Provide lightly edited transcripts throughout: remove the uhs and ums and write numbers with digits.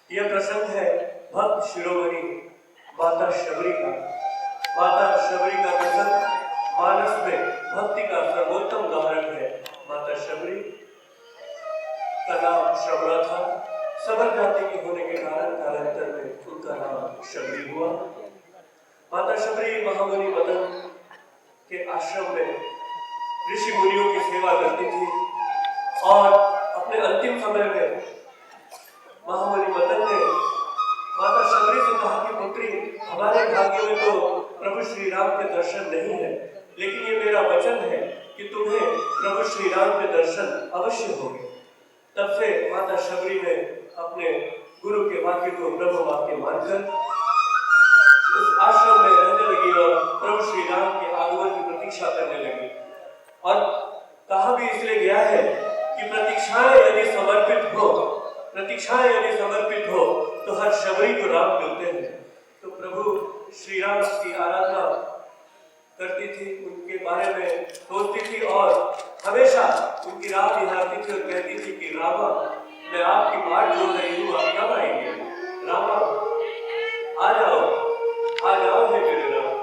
यह प्रसंग है भक्त शिरोमणि माता शबरी का। माता शबरी का प्रसंग मानस में भक्ति का सर्वोत्तम उदाहरण है। माता शबरी का नाम श्रवणा था। सबर जाति की होने के कारण कालांतर में उनका नाम शबरी हुआ। माता शबरी महामुनि मदन के आश्रम में ऋषि मुनियों की सेवा करती थी और अपने अंतिम समय में महामुनि मदन ने माता शबरी से कहा कि पुत्री, हमारे भाग्य में तो प्रभु श्री राम के दर्शन नहीं है, लेकिन ये मेरा वचन है कि तुम्हें प्रभु श्री राम के दर्शन अवश्य होंगे। तब से माता शबरी ने अपने गुरु के वाक्य को ब्रह्म वाक्य मानकर उस आश्रम में रहने लगी और प्रभु श्री राम के आगमन की प्रतीक्षा करने लगी। और कहा भी इसलिए गया है कि प्रतीक्षाएं यदि समर्पित हो तो हर शबरी को राम मिलते हैं। तो प्रभु श्री राम की आराधना करती थी, उनके बारे में सोचती थी और हमेशा उनकी राह निहारती थी और कहती थी कि रामा, मैं आपकी बाट जोड़ रही हूँ, आप कब आएंगे? रामा आ जाओ हे मेरे राम।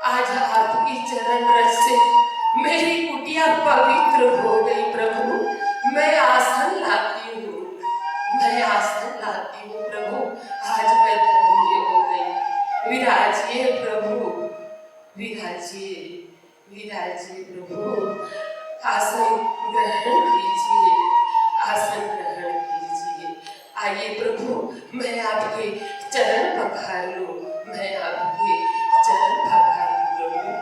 आज आपकी चरण रस से मेरी कुटिया पवित्र हो गई प्रभु। मैं आसन लाती हूँ, मैं आसन लाती हूँ प्रभु। आज मैं धन्य हो गई। विराजिए प्रभु, विराजिए, विराजिए प्रभु। आसन ग्रहण कीजिए, आसन ग्रहण कीजिए। आइए प्रभु, मैं आपके चरण पखार लूं, मैं आपके चरण पखार लूं प्रभु।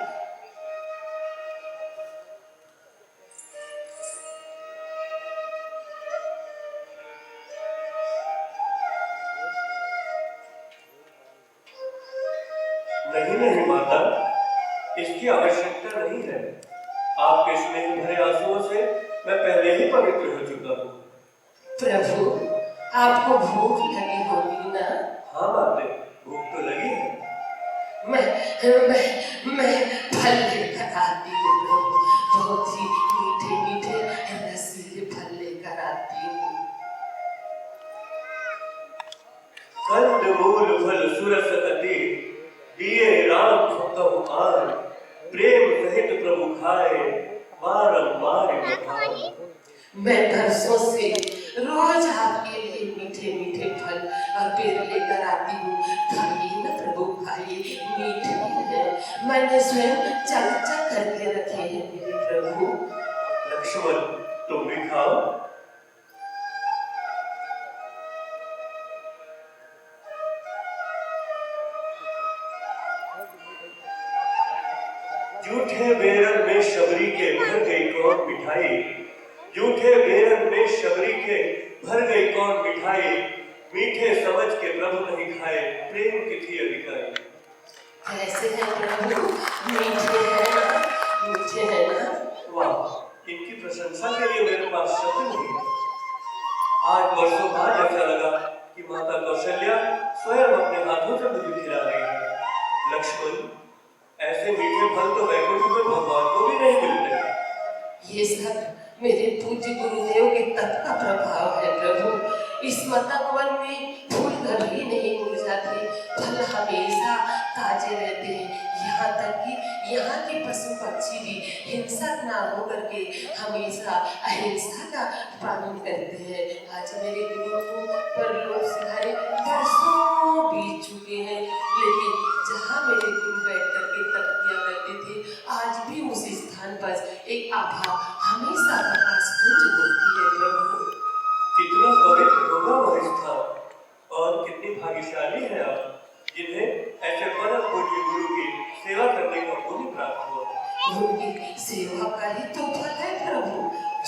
नहीं नहीं माता, इसकी आवश्यकता नहीं है। आपके स्नेह भरे आंसुओं से मैं पहले ही पवित्र हो चुका हूँ। प्रभु, आपको भूख लगी होगी ना? हाँ माते, भूख तो लगी है। मैं फल लेकर आती हूँ प्रभु, बहुत ही मीठे मीठे रसीले फल लेकर आती हूँ। कंद मूल फल सुरस अति, दिए राम भक्तहु आन। प्रेम सहित प्रभु खाए, बारंबार बखान। मैं बरसों से रोज आपके लिए मीठे मीठे फल और पेड़ लेकर आती हूँ। खाइए ना प्रभु, खाइए, मीठे हैं। मैंने स्वयं चक चक करके रखे हैं मेरे प्रभु। लक्ष्मण, तुम भी खाओ। जूठे बेरन में शबरी के भर गई कौन मिठाई। जूठे बेरन में शबरी के भर गई कौन मिठाई। मीठे समझ के प्रभु नहीं खाए, प्रेम की थी अधिकारी। कैसे हैं प्रभु? मीठे हैं ना? मीठे हैं ना? वाह, इनकी प्रशंसा के लिए मेरे पास शब्द नहीं है। आज वर्षों बाद ऐसा लगा कि माता कौशल्या स्वयं अपने हाथों से मुझे खिला रही है। लक्ष्मण, ऐसे मीठे फल तो वैकुंठ में भगवान को भी नहीं मिलते। ये सब मेरे पूज्य गुरुदेव के तप का प्रभाव है प्रभु। इस मतवन में फूल कभी नहीं मुरझाते, फल हमेशा ताजे रहते हैं। यहाँ तक कि यहाँ के पशु पक्षी भी हिंसक ना हो करके हमेशा अहिंसा का पालन करते हैं। आज मेरे गुरु को परलोक सिधारे वर्षों बीत चुके हैं, लेकिन जहाँ मेरे गुरु बैठ करके तप किया करते थे, आज भी उस स्थान पर एक आभा हमेशा प्रकाश पुंज होती है प्रभु। कितना पवित्र होगा वह स्थान, और कितनी भाग्यशाली है आप, जिन्हें ऐसे परम पूज्य गुरु की सेवा करने का पुण्य प्राप्त हुआ। उनकी सेवा का ही तो फल है प्रभु,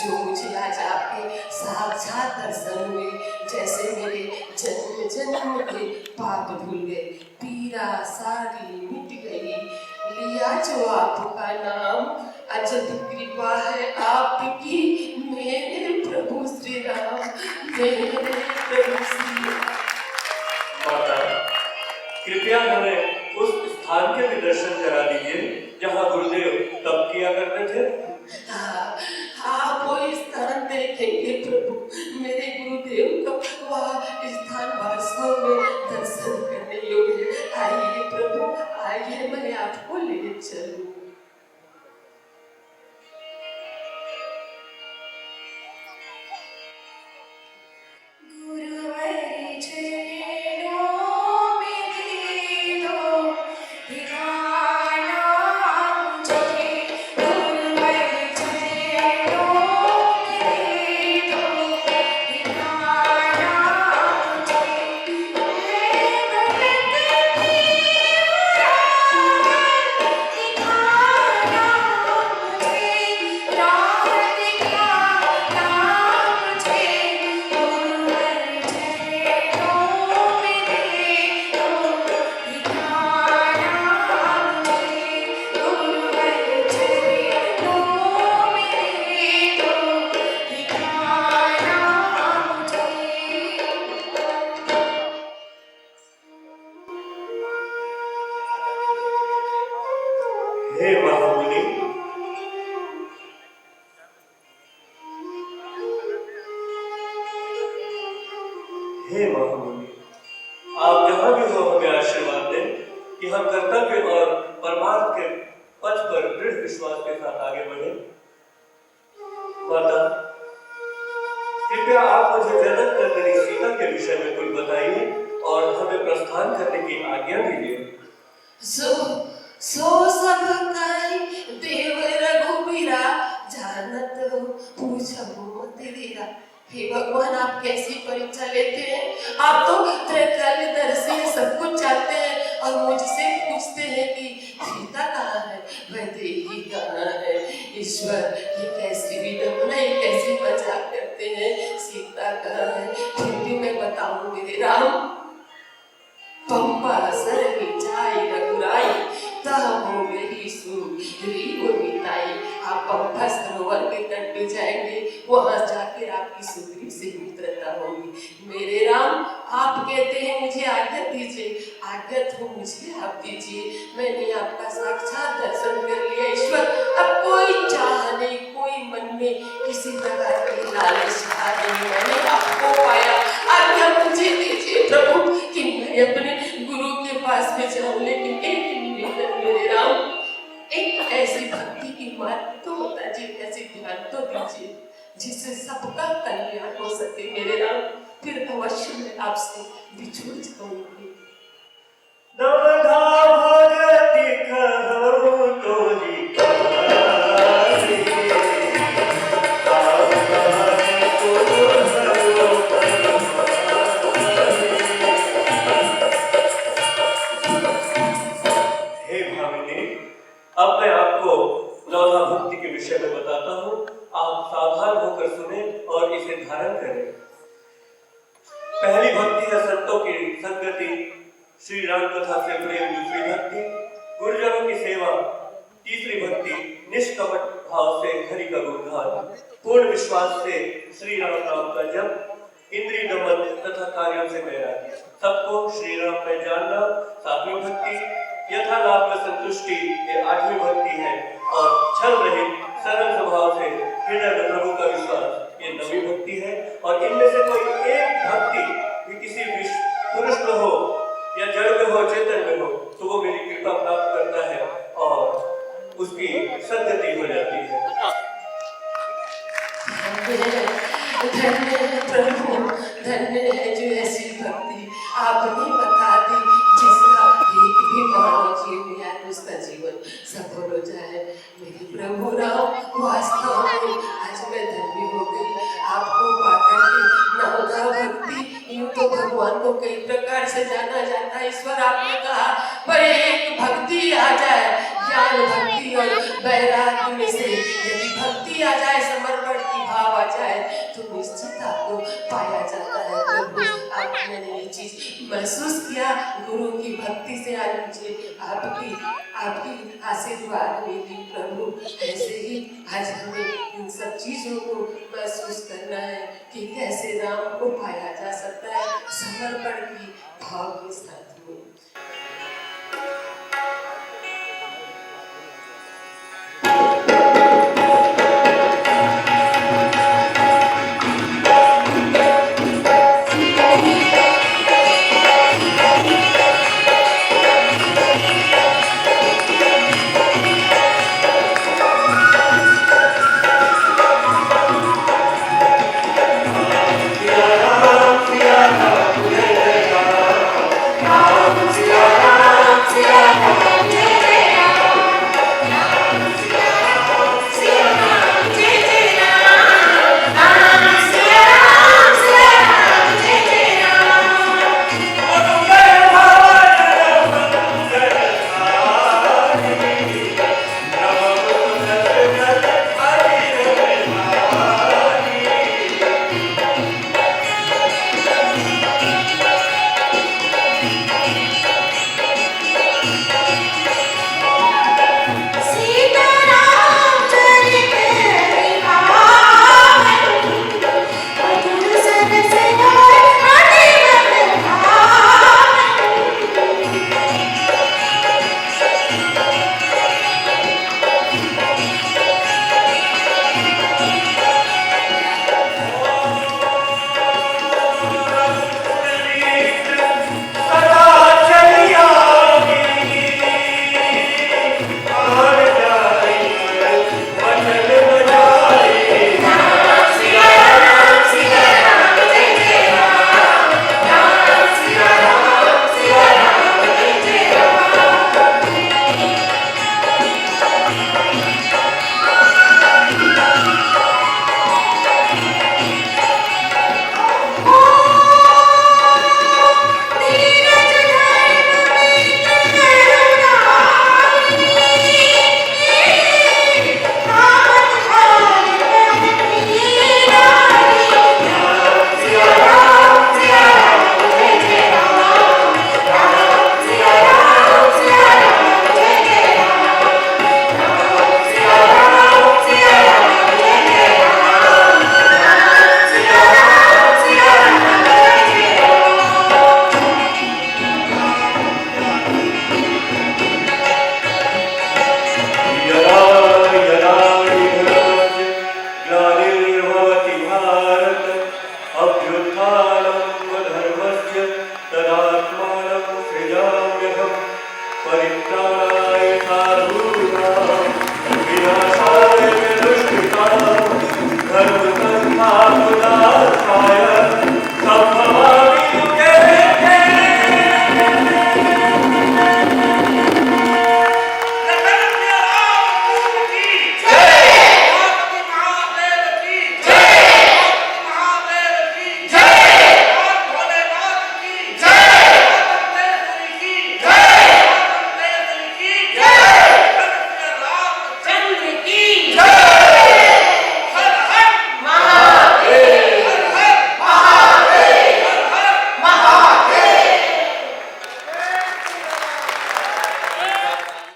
जो मुझे आज आपके साक्षात दर्शन हुए। जैसे मेरे जन्म जन्म के पाप धुल गए, पीड़ा सारी मिट गई। लिया जो आपका नाम, अजब कृपा है आपकी मेरे प्रभु श्री राम, मेरे प्रभु श्री राम। माता, कृपया हमें उस स्थान के भी दर्शन करा दीजिए जहाँ गुरुदेव तप किया करते थे। हाँ, आप वो स्थान देखेंगे प्रभु, मेरे गुरुदेव का वह स्थान वास्तव में दर्शन करने योग्य है। आइए प्रभु, आइए, मैं आपको ले चलूं। हे महामुनि, हे महामुनि, आप जहाँ भी हो हमें आशीर्वाद दें कि हम कर्तव्य और परमार्थ के मुझे जगत नंदिनी सीता के विषय में कुछ बताइए और हमें प्रस्थान करने की आज्ञा दीजिए। सो सो सब काई देव रघुबीरा, जानत हो पूछो मत देरा। हे भगवान, आप कैसी परीक्षा लेते हैं? आप तो त्रिकालदर्शी सब कुछ जानते हैं और मुझसे पूछते हैं कि सीता कहाँ है, वैदेही कहाँ है। ईश्वर, ये कैसी विडंबना, ये कैसी मजाक करते हैं। सीता कहाँ है? फिर भी मैं बताऊं मेरे राम। पंपा सर जाई रघुराई, तह हो गई सुग्रीव मिताई। आप पंपा सरोवर के तट पे जाएंगे, वहां जाकर आपकी सुग्रीव से मित्रता होगी। मेरे राम, आप कहते हैं मुझे आज्ञा दीजिए, आज्ञा तो मुझे आप दीजिए। मैंने आपका साक्षात दर्शन कर लिया ईश्वर। अब कोई चाह नहीं, कोई मन में किसी प्रकार की लालच नहीं, मैंने आपको पाया। आज्ञा मुझे दीजिए प्रभु कि मैं अपने गुरु के पास में जाऊं। लेकिन एक निवेदन मेरे राम, एक ऐसी भक्ति की बात तो बता जी, ऐसी ध्यान तो दीजिए जिससे सबका कल्याण हो सके मेरे राम। फिर अवश्य मैं आपसे बिछुड़ जाऊंगी। नवधा भगति कहूँ तोहि कासी, ताव ताहि तुम भयो परमासी। हे भामिनी, अब मैं आपको नवधा भक्ति के विषय में बताता हूँ। आप सावधान होकर सुने और इसे धारण करें। पहली भक्ति है संतों की संगति, श्री राम कथा से प्रेम। दूसरी भक्ति गुरुजनों की सेवा। तीसरी भक्ति निष्कपट भाव से हरि का गुणगान, पूर्ण विश्वास से श्री राम नाम का जप, इंद्रिय दमन तथा कार्यों से वैराग्य, सबको श्री राम में जानना। सातवीं भक्ति यथा लाभ में संतुष्टि, ये आठवीं भक्ति है। और छल रहित सरल स्वभाव से हृदय में प्रभु का विश्वास, ये नवी भक्ति है। और इनमें से कोई एक भक्ति भी किसी पुरुष में हो या जड़ में हो, चेतन में हो, तो वो मेरी कृपा प्राप्त करता है और उसकी सद्गति हो जाती है। धन्य है प्रभु, धन्य है जो ऐसी भक्ति आपने बता दी, जिसका एक भी मानव जीव या उसका जीवन सफल हो जाए। मेरे प्रभु राम, वास्तव में आज मैं धन्य हो गई आपको पाकर के। नवधा भक्ति, यूं तो भगवान को कई प्रकार से जाना जाता है ईश्वर, आपने कहा, पर एक भक्ति आ जाए, ज्ञान भक्ति और वैराग्य में से यदि भक्ति आ जाए, समर्पण की भाव आ जाए, तो निश्चित आपको पाया जाता है प्रभु। आप मैंने ये चीज महसूस किया गुरु की भक्ति से। आज मुझे आपकी आशीर्वाद मिली प्रभु। ऐसे ही आज हमें इन सब चीजों को महसूस करना है कि कैसे राम को पाया जा सकता है, समर्पण की भाव के साथ।